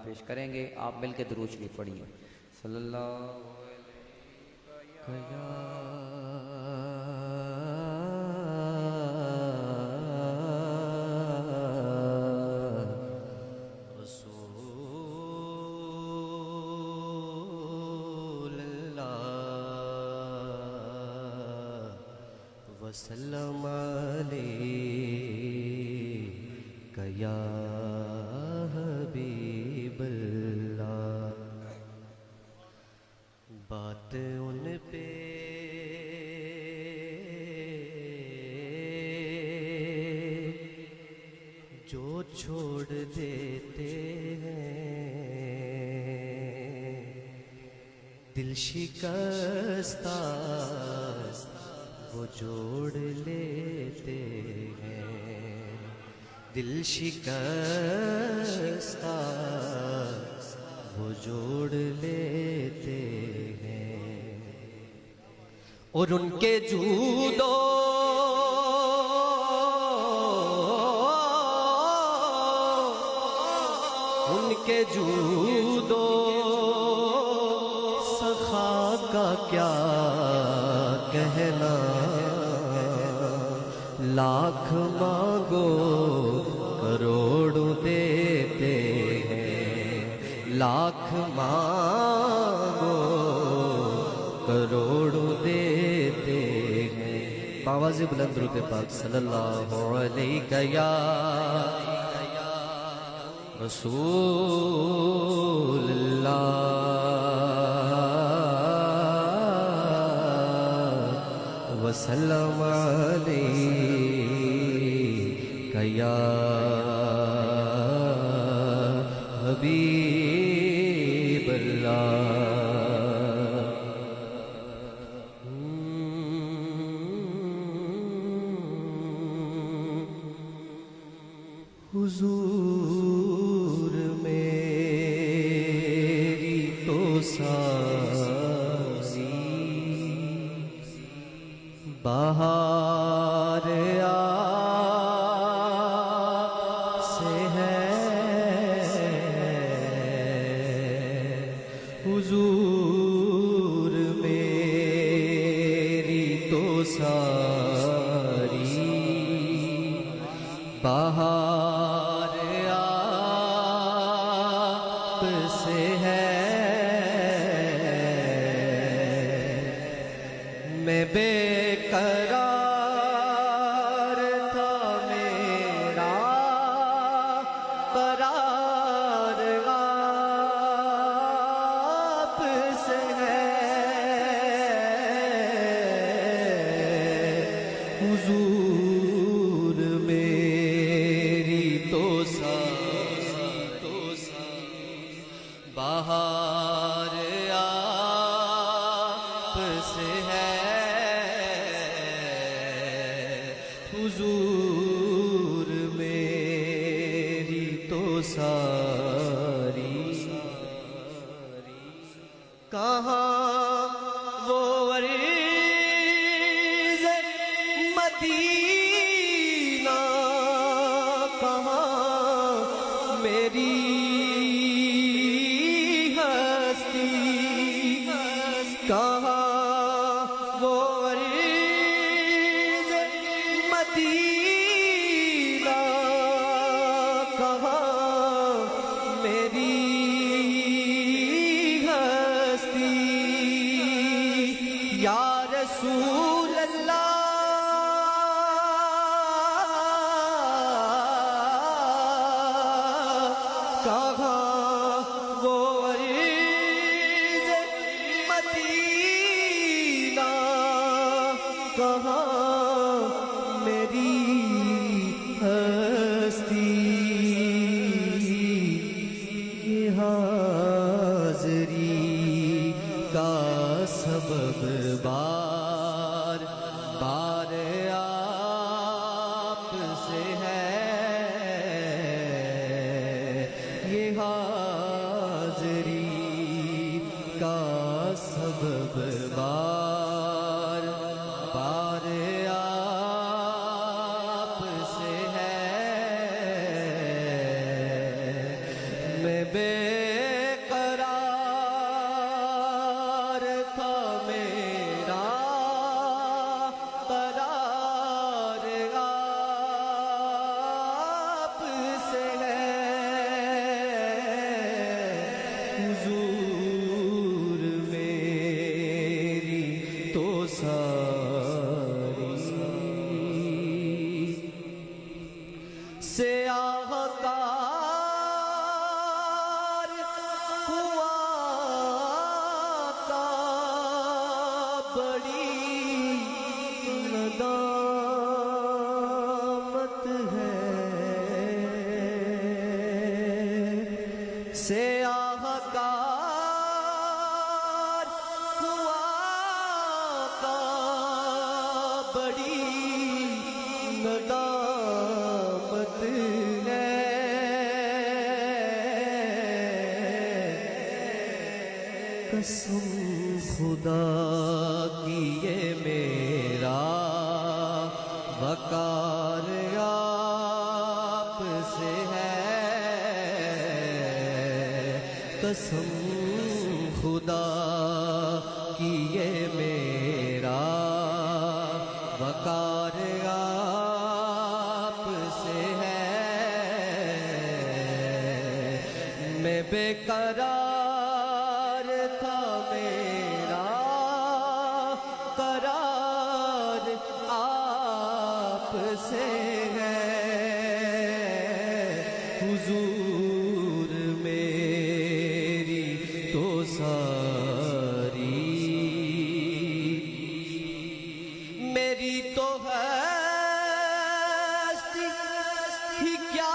پیش کریں گے. آپ مل کے درود شریف پڑھیے. صلی اللہ وسلم علیک یا حبیب اللہ. بات ان پہ جو چھوڑ دیتے ہیں دل شکستہ وہ جوڑ لیتے ہیں. دل شکستہ وہ جوڑ لیتے ہیں. اور ان کے جودو ان کے جودو سخا کا کیا کہنا. لاکھ مانگو کروڑوں دیتے ہیں. لاکھ مانگو کروڑوں دیتے ہیں. آواز بلند درود پاک صلی اللہ علیہ یا رسول اللہ. وسلم علیک یا حبیب اللہ. حضور میری تو سازی بہار آپ سے ہے. حضور میری تو ساری بہار آپ سے ہے. میں بے قرار تھا میرا قرار آپ سے ہے. حضور میری تو بہار آپ سے ہے. حضور میری تو ساری کہاں وہ عریض مدینہ کہاں میری ہستی کہاں وہ عریض مدینہ کہاں میری ہستی. یا رسول اللہ کہاں وہ عریض مدینہ کہاں میری ہستی. یہ حاضری کا سبب بار بار آپ سے ہے. یہ حاضری کا سبب بار بار آپ سے ہے. میں بے قرار تھا میرا قرار آپ سے ہے حضور میری تو ساری سیاہ کار ہوا کا بڑی ندامت ہے سیاہ کار ہوا کا بڑی ندامت ہے قسم خدا کی یہ میرا وقار آپ سے ہے قسم خدا کی یہ میرا وقار آپ سے ہے میں بے قرار تھا میرا قرار آپ سے ہے حضور میری تو ساری میری تو ہستی ہی کیا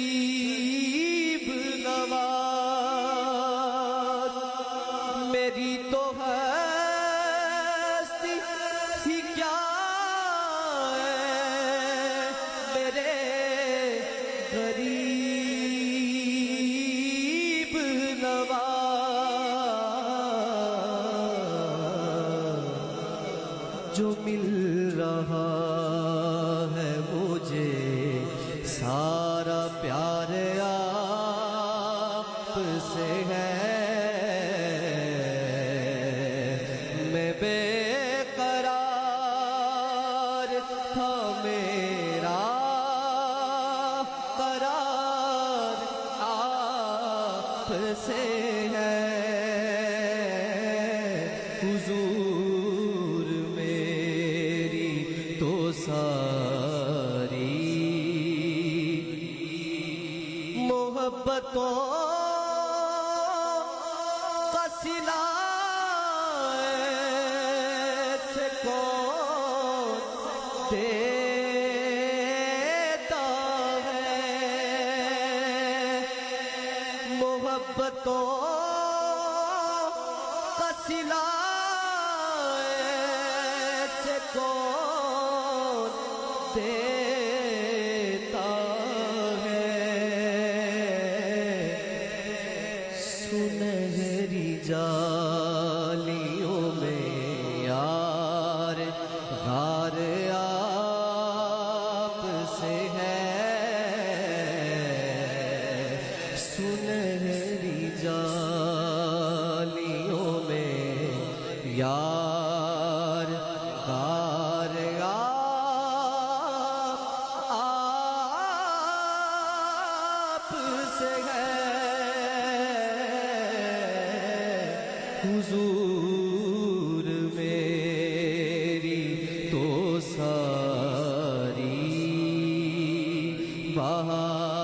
غریب نواز میری تو ہستی ہی کیا میرے غریب نواز جو مل رہا ہے مجھے سارا پیار آپ سے ہے میں بے قرار تھا میرا قرار آپ سے ہے حضور میری تو ساری محبتوں کا صلہ سے کون دیتا ہے محبتوں کا صلہ سے کون دیتا سنہری جالیوں میں یار غار آپ سے ہے سنہری جالیوں میں یار غار آپ سے ہے حضور میری تو ساری بہار